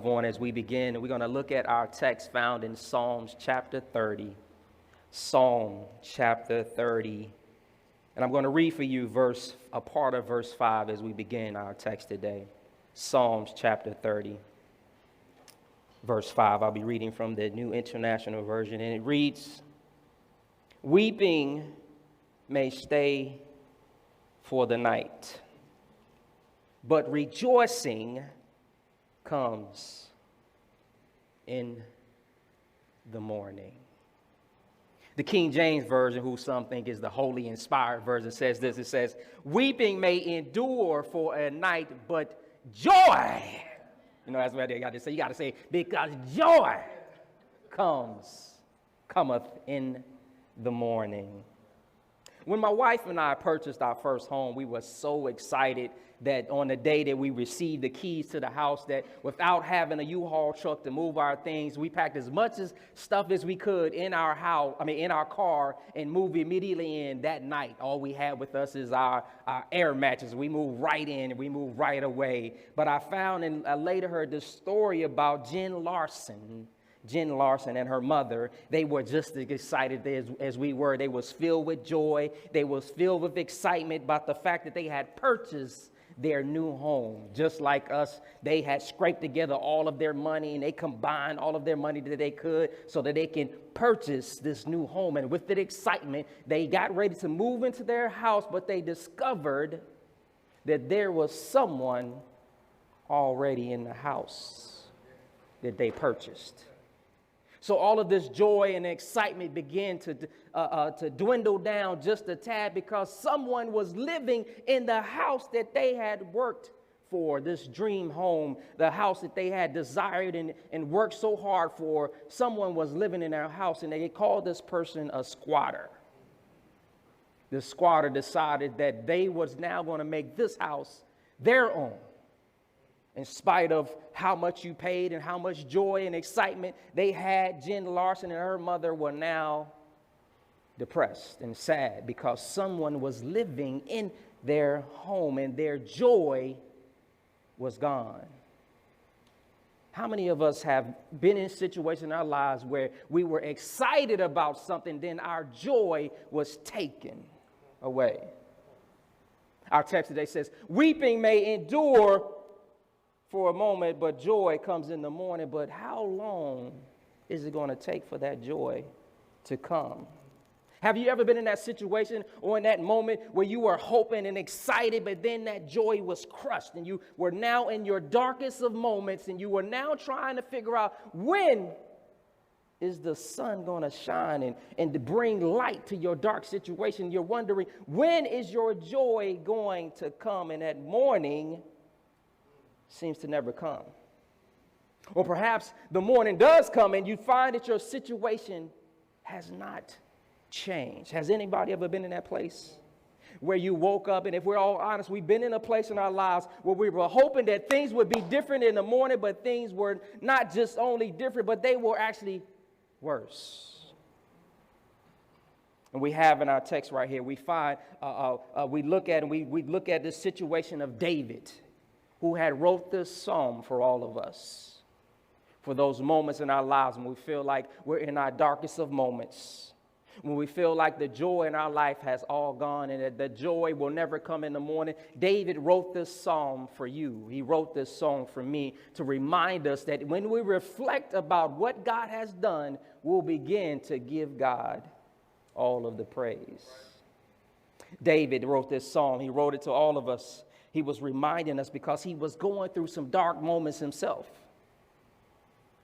move on as we begin. We're going to look at our text found in Psalms chapter 30. Psalm chapter 30. And I'm going to read for you a part of verse 5 as we begin our text today. Psalms chapter 30. Verse 5. I'll be reading from the New International Version. And it reads, "Weeping may stay for the night, but rejoicing comes in the morning." The King James Version, who some think is the holy inspired version, says this. It says, "Weeping may endure for a night, but joy." You know, that's what you got to say. You got to say, because joy cometh in the morning. When my wife and I purchased our first home, we were so excited that on the day that we received the keys to the house, that without having a U-Haul truck to move our things, we packed as much stuff as we could in our car, and moved immediately in that night. All we had with us is our air mattress. We moved right in and we moved right away. But I found and I later heard this story about Jen Larson and her mother. They were just as excited as we were. They was filled with joy. They was filled with excitement about the fact that they had purchased their new home. Just like us, they had scraped together all of their money, and they combined all of their money that they could so that they can purchase this new home. And with that excitement, they got ready to move into their house, but they discovered that there was someone already in the house that they purchased. So all of this joy and excitement began to dwindle down just a tad, because someone was living in the house that they had worked for, this dream home, the house that they had desired and worked so hard for. Someone was living in their house, and they called this person a squatter. The squatter decided that they was now going to make this house their own. In spite of how much you paid and how much joy and excitement they had, Jen Larson and her mother were now depressed and sad because someone was living in their home and their joy was gone. How many of us have been in situations in our lives where we were excited about something, then our joy was taken away? Our text today says, "Weeping may endure for a moment, but joy comes in the morning." But how long is it going to take for that joy to come? Have you ever been in that situation or in that moment where you were hoping and excited, but then that joy was crushed, and you were now in your darkest of moments, and you were now trying to figure out, when is the sun going to shine and to bring light to your dark situation? You're wondering, when is your joy going to come? And that morning seems to never come. Or perhaps the morning does come and you find that your situation has not changed. Has anybody ever been in that place where you woke up, and if we're all honest, we've been in a place in our lives where we were hoping that things would be different in the morning, but things were not just only different, but they were actually worse. And we have in our text right here, we find, we look at this situation of David, who had wrote this psalm for all of us, for those moments in our lives when we feel like we're in our darkest of moments, when we feel like the joy in our life has all gone and that the joy will never come in the morning. David wrote this psalm for you. He wrote this song for me to remind us that when we reflect about what God has done, we'll begin to give God all of the praise. David wrote this psalm. He wrote it to all of us. He was reminding us because he was going through some dark moments himself.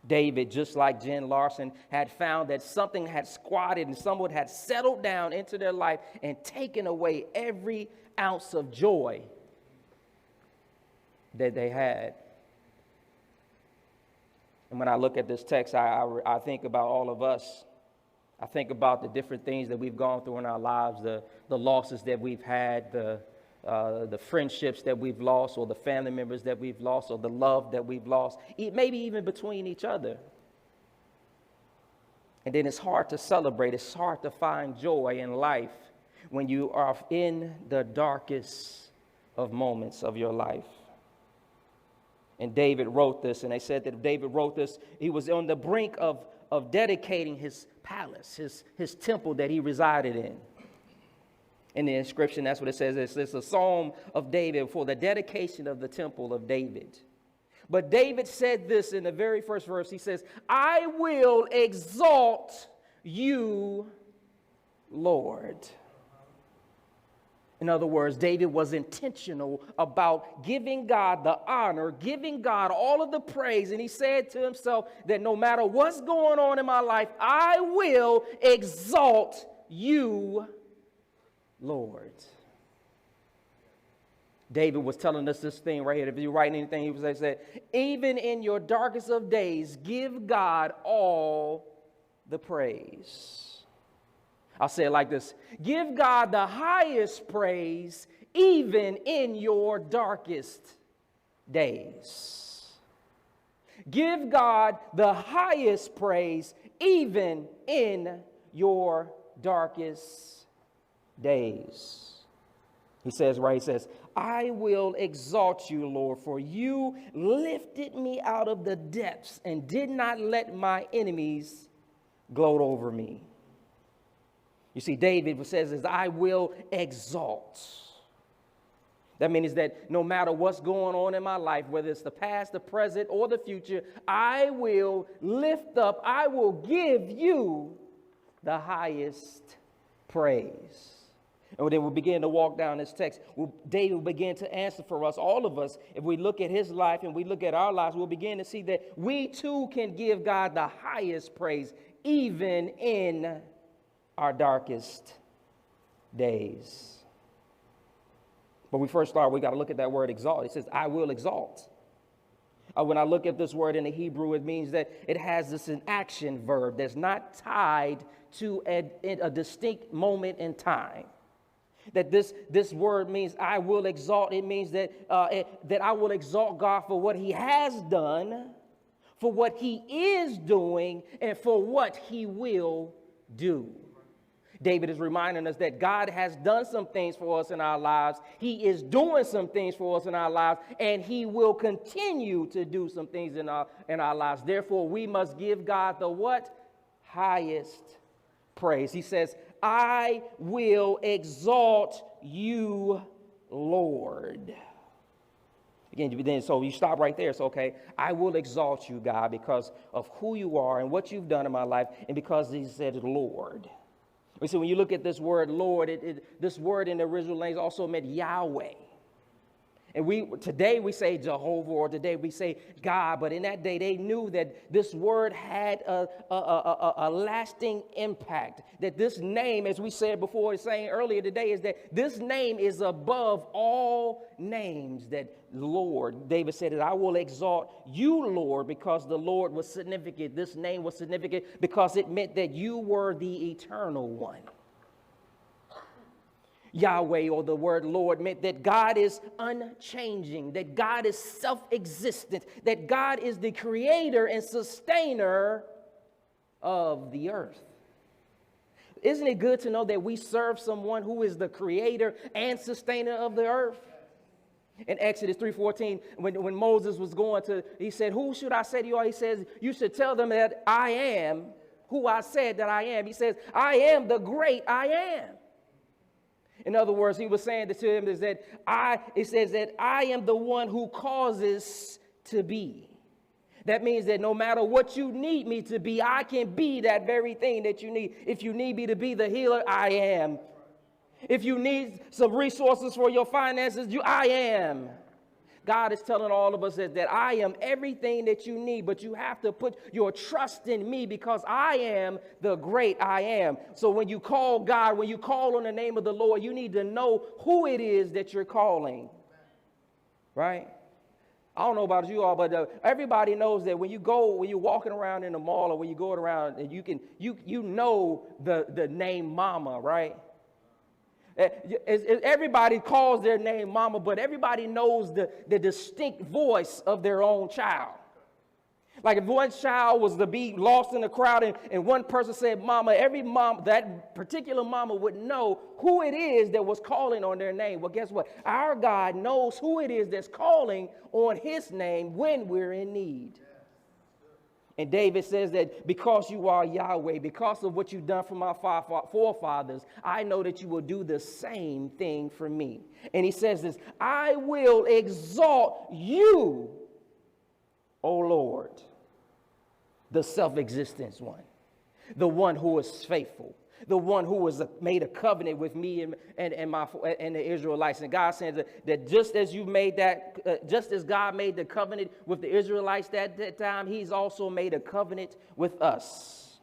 David, just like Jen Larson, had found that something had squatted and someone had settled down into their life and taken away every ounce of joy that they had. And when I look at this text, I think about all of us. I think about the different things that we've gone through in our lives, the losses that we've had, the friendships that we've lost, or the family members that we've lost, or the love that we've lost, maybe even between each other. And then it's hard to celebrate. It's hard to find joy in life when you are in the darkest of moments of your life. And David wrote this, and they said that if David wrote this, he was on the brink of dedicating his palace, his temple that he resided in. In the inscription, that's what it says. It's a psalm of David for the dedication of the temple of David. But David said this in the very first verse. He says, I will exalt you, Lord. In other words, David was intentional about giving God the honor, giving God all of the praise. And he said to himself that no matter what's going on in my life, I will exalt you, Lord. David was telling us this thing right here. If you're writing anything, he was saying, even in your darkest of days, give God all the praise. I'll say it like this. Give God the highest praise even in your darkest days. Give God the highest praise even in your darkest days. He says, I will exalt you, Lord, for you lifted me out of the depths and did not let my enemies gloat over me. You see, David says, I will exalt. That means that no matter what's going on in my life, whether it's the past, the present, or the future, I will lift up, I will give you the highest praise. And then we'll begin to walk down this text. David will begin to answer for us, all of us. If we look at his life and we look at our lives, we'll begin to see that we too can give God the highest praise, even in our darkest days. But we first start, we got to look at that word exalt. It says, I will exalt. When I look at this word in the Hebrew, it means that it has this an action verb that's not tied to a distinct moment in time. That this word means I will exalt. It means that I will exalt God for what he has done, for what he is doing, and for what he will do. David is reminding us that God has done some things for us in our lives. He is doing some things for us in our lives, and he will continue to do some things in our lives. Therefore, we must give God the what? Highest praise. He says, I will exalt you, Lord. Again, so you stop right there. So, okay, I will exalt you, God, because of who you are and what you've done in my life, and because he said, Lord. We see when you look at this word, Lord, this word in the original language also meant Yahweh. And today we say Jehovah, or today we say God, but in that day they knew that this word had a lasting impact. That this name, as we said before, saying earlier today, is that this name is above all names. That Lord, David said that I will exalt you, Lord, because the Lord was significant. This name was significant because it meant that you were the eternal one. Yahweh, or the word Lord, meant that God is unchanging, that God is self-existent, that God is the creator and sustainer of the earth. Isn't it good to know that we serve someone who is the creator and sustainer of the earth? In Exodus 3:14, when Moses was going to, he said, who should I say to you all? He says, you should tell them that I am who I said that I am. He says, I am the great I am. In other words, he was saying to him is that it says that I am the one who causes to be. That means that no matter what you need me to be, I can be that very thing that you need. If you need me to be the healer, I am. If you need some resources for your finances, I am. God is telling all of us that I am everything that you need, but you have to put your trust in me because I am the great I am. So when you call God, when you call on the name of the Lord, you need to know who it is that you're calling, right? I don't know about you all, but everybody knows that when you're walking around in the mall or when you go around, and you know the name Mama, right? Everybody calls their name Mama, but everybody knows the distinct voice of their own child. Like if one child was to be lost in the crowd and one person said, mama, every mom, that particular mama would know who it is that was calling on their name. Well, guess what? Our God knows who it is that's calling on his name when we're in need. And David says that because you are Yahweh, because of what you've done for my forefathers, I know that you will do the same thing for me. And he says this, I will exalt you, O Lord, the self-existent one, the one who is faithful, the one who has made a covenant with me and the Israelites. And God says that just as you made that, just as God made the covenant with the Israelites that time, he's also made a covenant with us.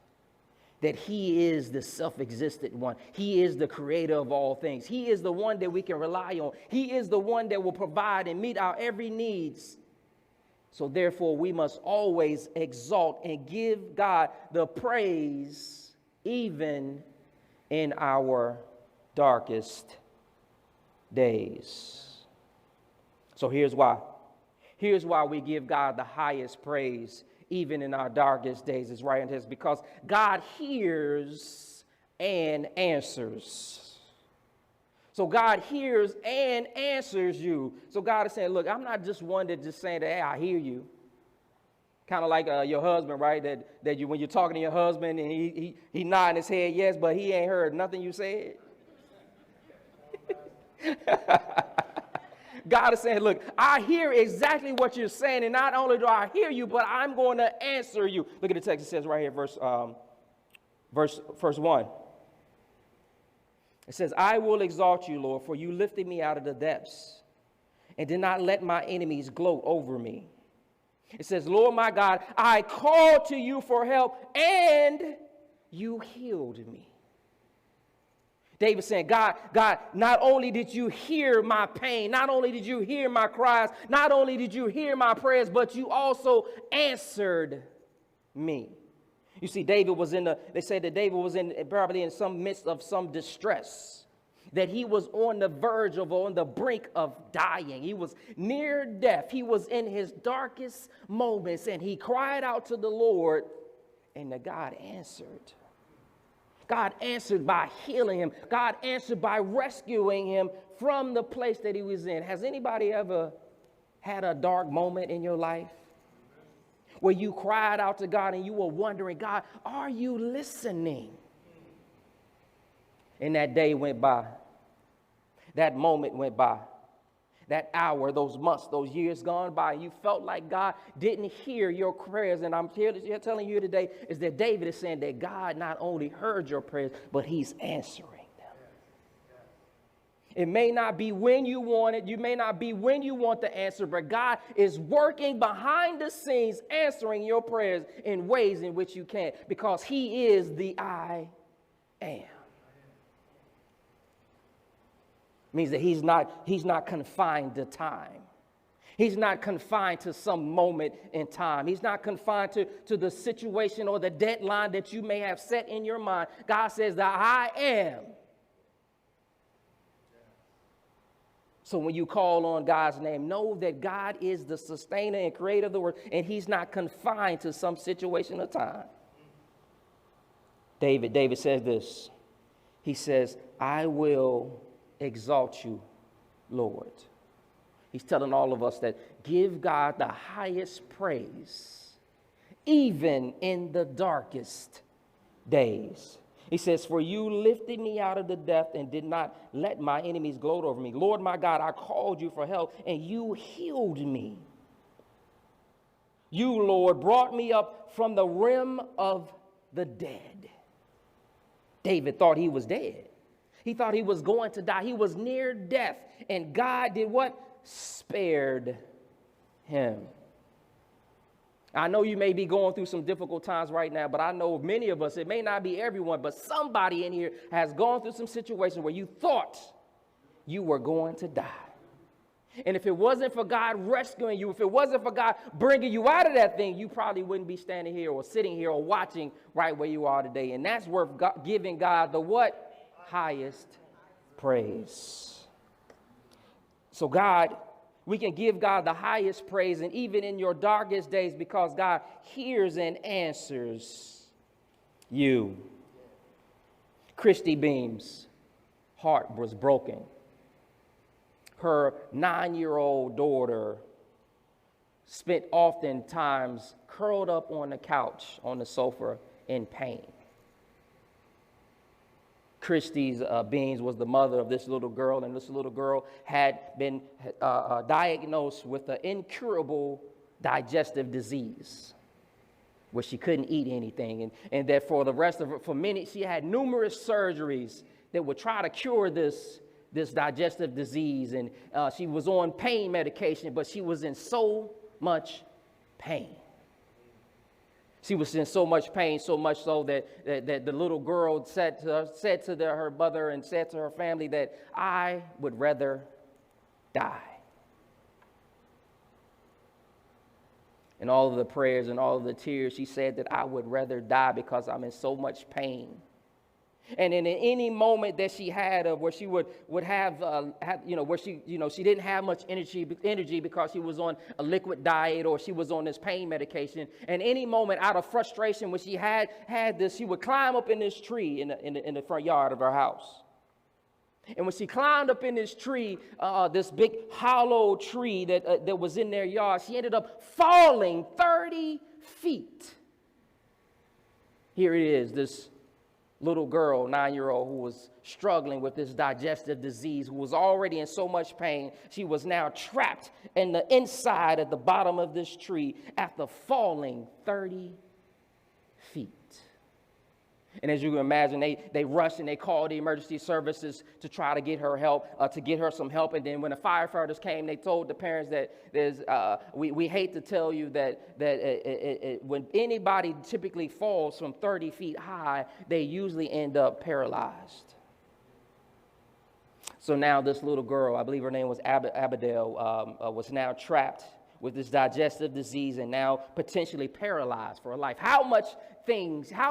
That he is the self-existent one. He is the creator of all things. He is the one that we can rely on. He is the one that will provide and meet our every needs. So therefore, we must always exalt and give God the praise even in our darkest days. So here's why. Here's why we give God the highest praise even in our darkest days. It's right in this, because God hears and answers. So God hears and answers you. So God is saying, look, I'm not just one that just saying that, hey, I hear you. Kind of like your husband, right? That you, when you're talking to your husband and he nodding his head yes, but he ain't heard nothing you said. God is saying, look, I hear exactly what you're saying, and not only do I hear you, but I'm going to answer you. Look at the text. It says right here, verse 1. It says, I will exalt you, Lord, for you lifted me out of the depths and did not let my enemies gloat over me. It says, Lord my God, I called to you for help and you healed me. David saying, God, not only did you hear my pain, not only did you hear my cries, not only did you hear my prayers, but you also answered me. You see, they said that David was probably in some midst of some distress. That he was on the verge of, on the brink of dying. He was near death. He was in his darkest moments, and he cried out to the Lord, and God answered. God answered by healing him. God answered by rescuing him from the place that he was in. Has anybody ever had a dark moment in your life where you cried out to God and you were wondering, God, are you listening? And that day went by. That moment went by. That hour, those months, those years gone by. You felt like God didn't hear your prayers. And I'm here telling you today is that David is saying that God not only heard your prayers, but he's answering them. It may not be when you want it. You may not be when you want the answer, but God is working behind the scenes, answering your prayers in ways in which you can't, because he is the I am. Means that he's not confined to time. He's not confined to some moment in time. He's not confined to the situation or the deadline that you may have set in your mind. God says that I am. So when you call on God's name, know that God is the sustainer and creator of the world, and he's not confined to some situation or time. David says this. He says, I will exalt you, Lord. He's telling all of us that give God the highest praise, even in the darkest days. He says, for you lifted me out of the depth and did not let my enemies gloat over me. Lord, my God, I called you for help and you healed me. You, Lord, brought me up from the rim of the dead. David thought he was dead. He thought he was going to die. He was near death. And God did what? Spared him. I know you may be going through some difficult times right now, but I know many of us, it may not be everyone, but somebody in here has gone through some situation where you thought you were going to die. And if it wasn't for God rescuing you, if it wasn't for God bringing you out of that thing, you probably wouldn't be standing here or sitting here or watching right where you are today. And that's worth giving God the what? Highest praise. So God We can give God the highest praise, and even in your darkest days, because God hears and answers you. Christy Beam's heart was broken. Her 9-year-old daughter spent oftentimes curled up on the couch, on the sofa, in pain. Christy's Beans was the mother of this little girl, and this little girl had been diagnosed with an incurable digestive disease where she couldn't eat anything, and that for the rest of her, she had numerous surgeries that would try to cure this digestive disease, and she was on pain medication, but she was in so much pain. She was in so much pain, so much so that the little girl said to her mother and said to her family that I would rather die. And all of the prayers and all of the tears, she said that I would rather die because I'm in so much pain. And in any moment that she had of where she would have where she didn't have much energy because she was on a liquid diet or she was on this pain medication. And any moment out of frustration when she had this, she would climb up in this tree in the front yard of her house. And when she climbed up in this tree, this big hollow tree that was in their yard, she ended up falling 30 feet. Here it is, this little girl, 9-year-old, who was struggling with this digestive disease, who was already in so much pain. She was now trapped in the inside at the bottom of this tree after falling 30 feet. And as you can imagine, they rushed and they called the emergency services to try to get her help, to get her some help. And then when the firefighters came, they told the parents that we hate to tell you that when anybody typically falls from 30 feet high, they usually end up paralyzed. So now this little girl, I believe her name was Abadel, was now trapped with this digestive disease and now potentially paralyzed for her life. How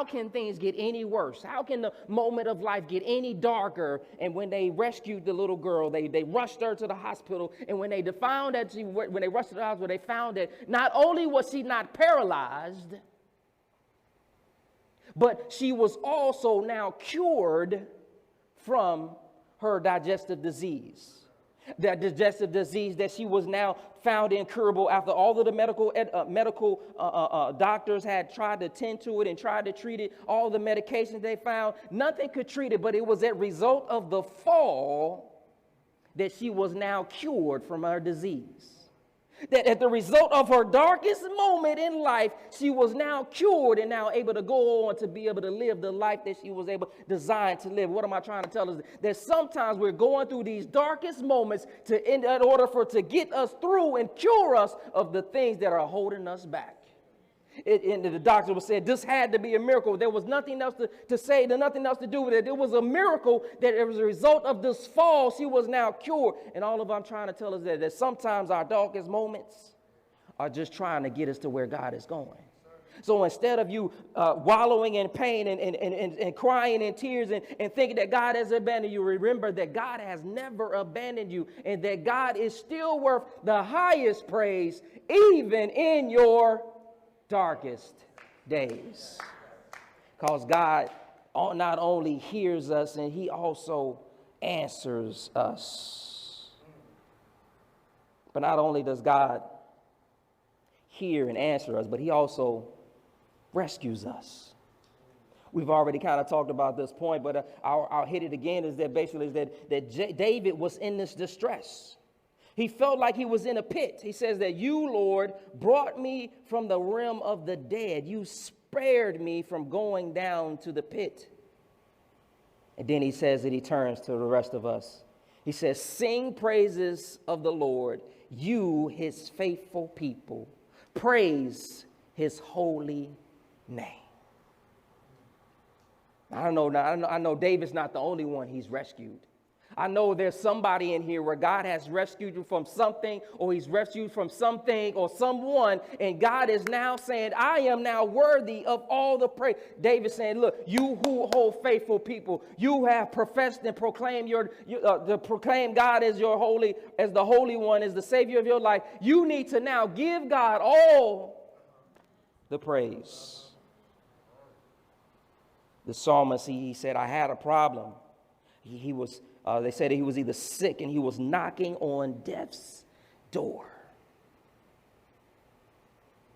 can things get any worse? How can the moment of life get any darker? And when they rescued the little girl, they rushed her to the hospital. And when they found that when they rushed to the hospital, they found that not only was she not paralyzed, but she was also now cured from her digestive disease. That digestive disease that she was now found incurable after all of the medical doctors had tried to tend to it and tried to treat it. All the medications they found, nothing could treat it, but it was a result of the fall that she was now cured from her disease. That at the result of her darkest moment in life, she was now cured and now able to go on to be able to live the life that she was designed to live. What am I trying to tell us? That sometimes we're going through these darkest moments in order to get us through and cure us of the things that are holding us back. And the doctor was saying this had to be a miracle. There was nothing else to say, nothing else to do with it. It was a miracle that as a result of this fall, she was now cured. And all of I'm trying to tell us that sometimes our darkest moments are just trying to get us to where God is going. So instead of you wallowing in pain and crying in tears and thinking that God has abandoned you, remember that God has never abandoned you and that God is still worth the highest praise even in your darkest days, because God not only hears us, and he also answers us. But not only does God hear and answer us, but he also rescues us. We've already kind of talked about this point, but I'll hit it again, is that basically that David was in this distress. He felt like he was in a pit. He says that you, Lord, brought me from the realm of the dead. You spared me from going down to the pit. And then he says that he turns to the rest of us. He says, sing praises of the Lord, you, his faithful people. Praise his holy name. I know David's not the only one he's rescued. I know there's somebody in here where God has rescued you from something, or he's rescued you from something or someone, and God is now saying, I am now worthy of all the praise. David saying, look, you who hold faithful people, you have professed and proclaimed to proclaim God as your holy, as the Holy One, as the Savior of your life. You need to now give God all the praise. The psalmist, he said, I had a problem. He was, they said he was either sick and he was knocking on death's door.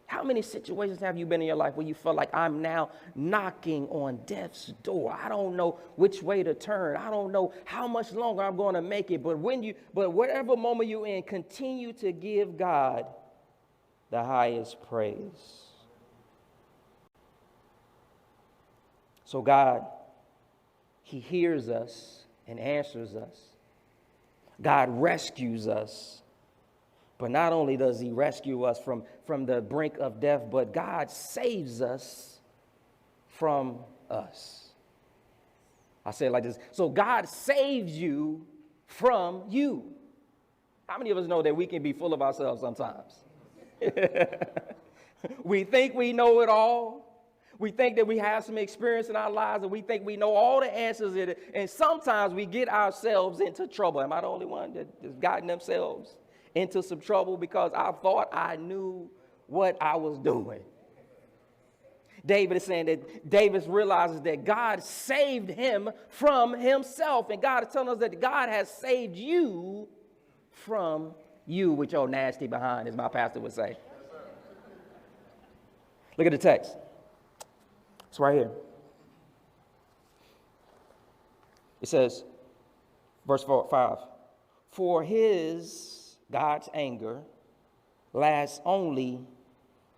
How many situations have you been in your life where you felt like I'm now knocking on death's door? I don't know which way to turn. I don't know how much longer I'm going to make it. But whatever moment you're in, continue to give God the highest praise. So God, he hears us and answers us. God rescues us. But not only does he rescue us from the brink of death, but God saves us from us. I say it like this. So God saves you from you. How many of us know that we can be full of ourselves sometimes? We think we know it all. We think that we have some experience in our lives, and we think we know all the answers in it. And sometimes we get ourselves into trouble. Am I the only one that has gotten themselves into some trouble because I thought I knew what I was doing? David is saying that David realizes that God saved him from himself. And God is telling us that God has saved you from you with your nasty behind, as my pastor would say. Look at the text. It's right here. It says, verse 5, for God's anger lasts only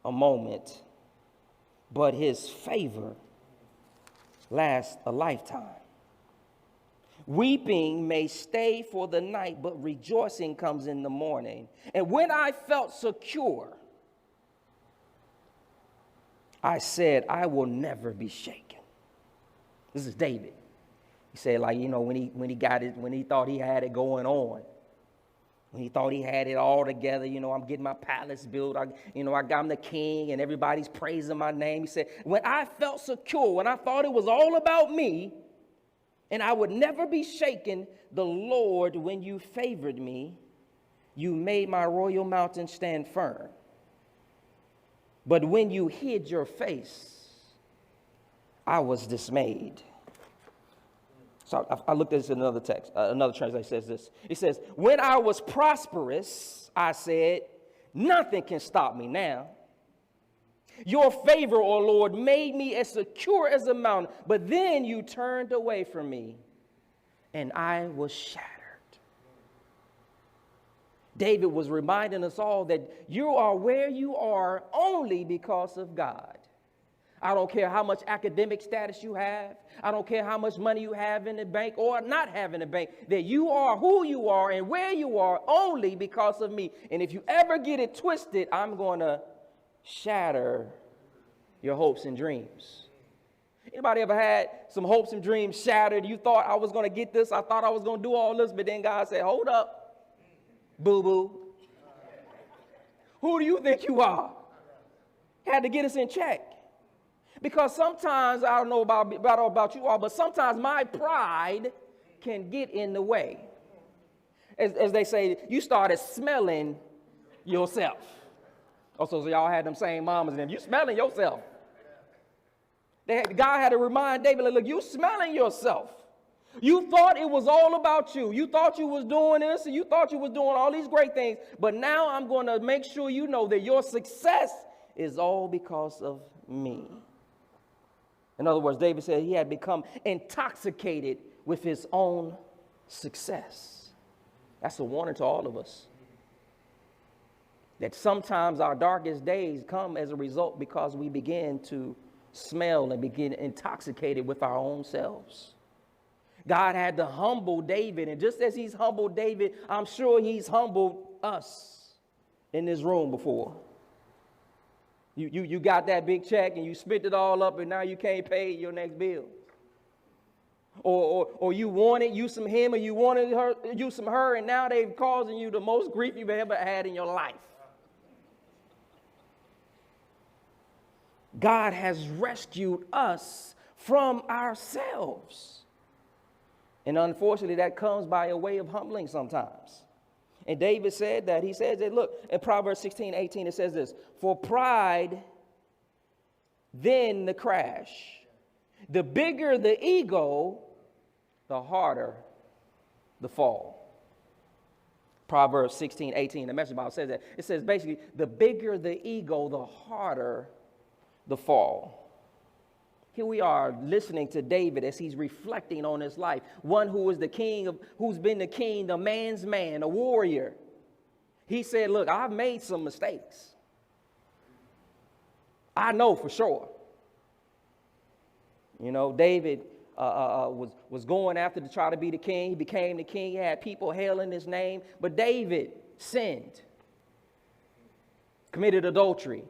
a moment, but his favor lasts a lifetime. Weeping may stay for the night, but rejoicing comes in the morning. And when I felt secure, I said, I will never be shaken. This is David. He said, like, you know, when he thought he had it going on, when he thought he had it all together, you know, I'm getting my palace built, I'm the king and everybody's praising my name. He said, when I felt secure, when I thought it was all about me and I would never be shaken, the Lord, when you favored me, you made my royal mountain stand firm. But when you hid your face, I was dismayed. So I looked at this in another text. Another translation says this. It says, when I was prosperous, I said, nothing can stop me now. Your favor, O Lord, made me as secure as a mountain. But then you turned away from me, and I was shattered. David was reminding us all that you are where you are only because of God. I don't care how much academic status you have. I don't care how much money you have in the bank or not have in the bank. That you are who you are and where you are only because of me. And if you ever get it twisted, I'm going to shatter your hopes and dreams. Anybody ever had some hopes and dreams shattered? You thought I was going to get this. I thought I was going to do all this. But then God said, hold up. Boo-boo. Who do you think you are? Had to get us in check. Because sometimes, I don't know about you all, but sometimes my pride can get in the way. As they say, you started smelling yourself. Also, so y'all had them same mamas and them. You smelling yourself. God had to remind David, look, you smelling yourself. You thought it was all about you. You thought you was doing this and you thought you was doing all these great things. But now I'm going to make sure you know that your success is all because of me. In other words, David said he had become intoxicated with his own success. That's a warning to all of us. That sometimes our darkest days come as a result because we begin to smell and begin intoxicated with our own selves. God had to humble David, and just as he's humbled David, I'm sure he's humbled us in this room before. You got that big check and you spent it all up and now you can't pay your next bill. Or you wanted you some him, or you wanted her, you some her, and now they're causing you the most grief you've ever had in your life. God has rescued us from ourselves. And unfortunately, that comes by a way of humbling sometimes. And David said that. He says that, look, in Proverbs 16:18, it says this: for pride, then the crash. The bigger the ego, the harder the fall. Proverbs 16:18, the Message Bible says that. It says basically, the bigger the ego, the harder the fall. Here we are listening to David as he's reflecting on his life. One who is the king of, who's been the king, the man's man, a warrior. He said, look, I've made some mistakes. I know for sure. You know, David was going after to try to be the king. He became the king. He had people hailing his name. But David sinned, committed adultery,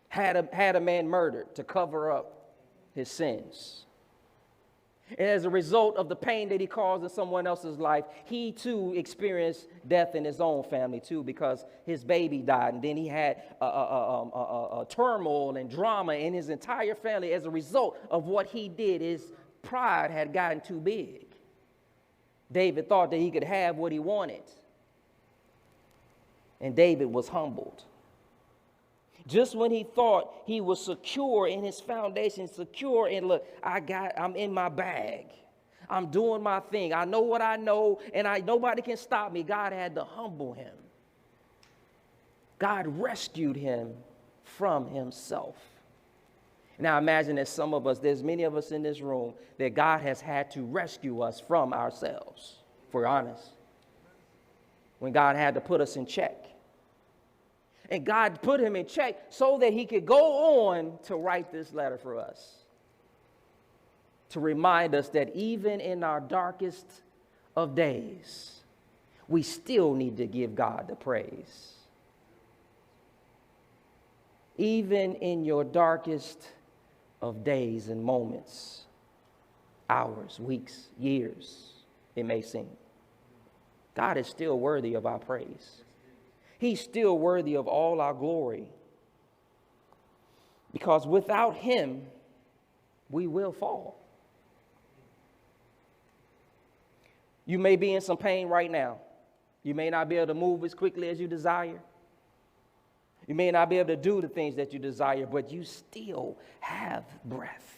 had a man murdered to cover up his sins. And as a result of the pain that he caused in someone else's life, he too experienced death in his own family too, because his baby died. And then he had a turmoil and drama in his entire family as a result of what he did. His pride had gotten too big. David thought that he could have what he wanted. And David was humbled. Just when he thought he was secure in his foundation, secure in, look, I'm in my bag. I'm doing my thing. I know what I know, and nobody can stop me. God had to humble him. God rescued him from himself. Now imagine that some of us, there's many of us in this room, that God has had to rescue us from ourselves, if we're honest. When God had to put us in check. And God put him in check so that he could go on to write this letter for us. To remind us that even in our darkest of days, we still need to give God the praise. Even in your darkest of days and moments, hours, weeks, years, it may seem, God is still worthy of our praise. He's still worthy of all our glory. Because without him, we will fall. You may be in some pain right now. You may not be able to move as quickly as you desire. You may not be able to do the things that you desire, but you still have breath.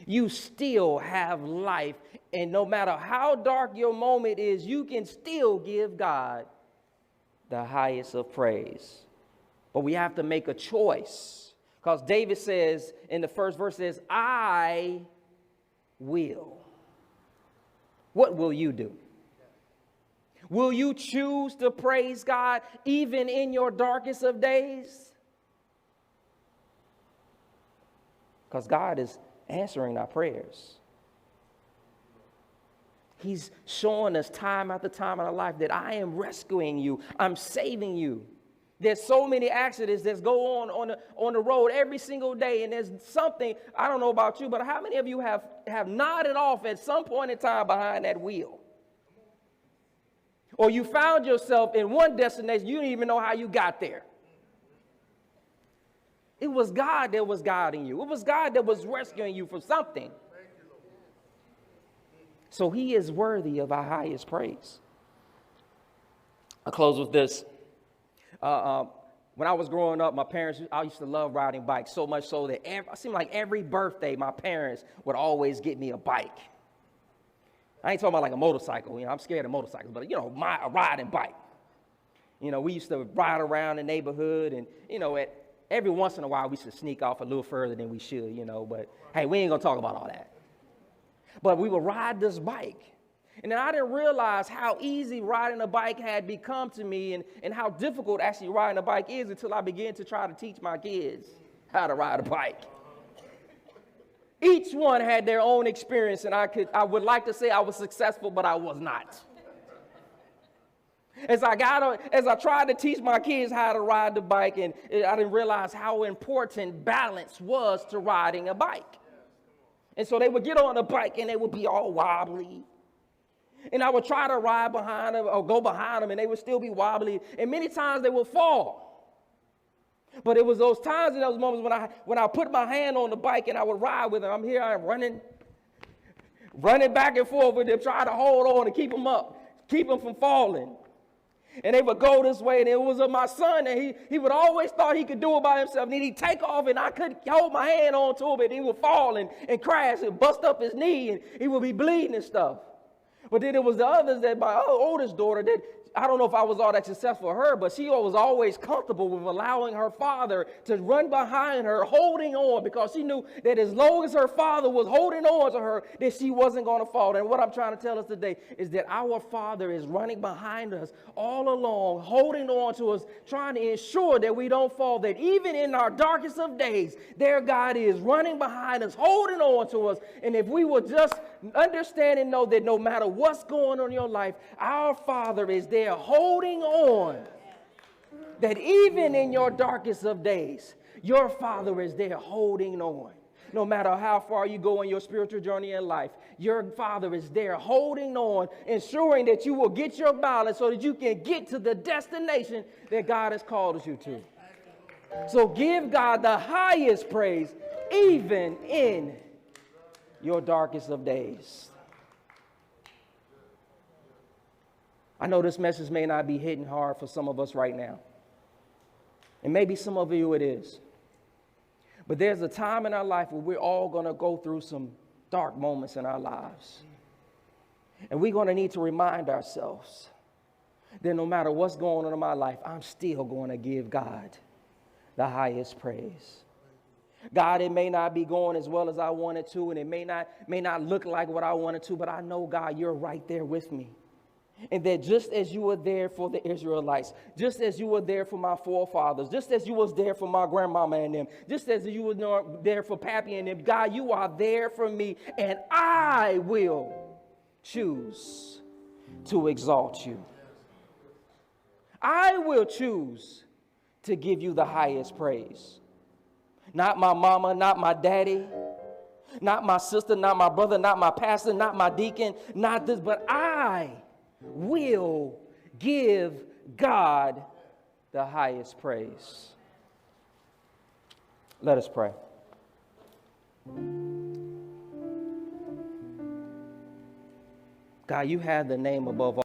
You still have life. And no matter how dark your moment is, you can still give God the highest of praise. But we have to make a choice. Because David says in the first verse, says, I will. What will you do? Will you choose to praise God even in your darkest of days? Because God is answering our prayers. He's showing us time after time in our life that I am rescuing you. I'm saving you. There's so many accidents that go on the road every single day. And there's something, I don't know about you, but how many of you have nodded off at some point in time behind that wheel? Or you found yourself in one destination, you didn't even know how you got there. It was God that was guiding you. It was God that was rescuing you from something. So he is worthy of our highest praise. I'll close with this. When I was growing up, my parents, I used to love riding bikes so much so that it seemed like every birthday, my parents would always get me a bike. I ain't talking about like a motorcycle. You know, I'm scared of motorcycles, but, you know, a riding bike. You know, we used to ride around the neighborhood and, you know, every once in a while we should sneak off a little further than we should, you know, but hey, we ain't gonna talk about all that. But we would ride this bike. And then I didn't realize how easy riding a bike had become to me and how difficult actually riding a bike is until I began to try to teach my kids how to ride a bike. Each one had their own experience, and I would like to say I was successful, but I was not. As I tried to teach my kids how to ride the bike, and I didn't realize how important balance was to riding a bike. And so they would get on the bike and they would be all wobbly. And I would try to ride behind them or go behind them and they would still be wobbly. And many times they would fall. But it was those times and those moments when I put my hand on the bike and I would ride with them. I'm here, I'm running back and forth with them, trying to hold on and keep them up, keep them from falling. And they would go this way, and it was my son, and he would always thought he could do it by himself. And he'd take off, and I couldn't hold my hand on to him, and he would fall and crash and bust up his knee, and he would be bleeding and stuff. But then it was the others that my oldest daughter that I don't know if I was all that successful for her, but she was always comfortable with allowing her father to run behind her, holding on, because she knew that as long as her father was holding on to her, that she wasn't going to fall. And what I'm trying to tell us today is that our Father is running behind us all along, holding on to us, trying to ensure that we don't fall, that even in our darkest of days, there God is running behind us, holding on to us. And if we will just understand and know that no matter what's going on in your life, our Father is there holding on, that even in your darkest of days, your Father is there holding on. No matter how far you go in your spiritual journey in life, your Father is there holding on, ensuring that you will get your balance so that you can get to the destination that God has called you to. So give God the highest praise, even in your darkest of days. I know this message may not be hitting hard for some of us right now. And maybe some of you it is. But there's a time in our life where we're all going to go through some dark moments in our lives. And we're going to need to remind ourselves that no matter what's going on in my life, I'm still going to give God the highest praise. God, it may not be going as well as I wanted to, and it may not look like what I wanted to, but I know, God, you're right there with me. And that just as you were there for the Israelites, just as you were there for my forefathers, just as you was there for my grandmama and them, just as you were there for Pappy and them, God, you are there for me, and I will choose to exalt you. I will choose to give you the highest praise. Not my mama, not my daddy, not my sister, not my brother, not my pastor, not my deacon, not this, but I will give God the highest praise. Let us pray. God, you have the name above all.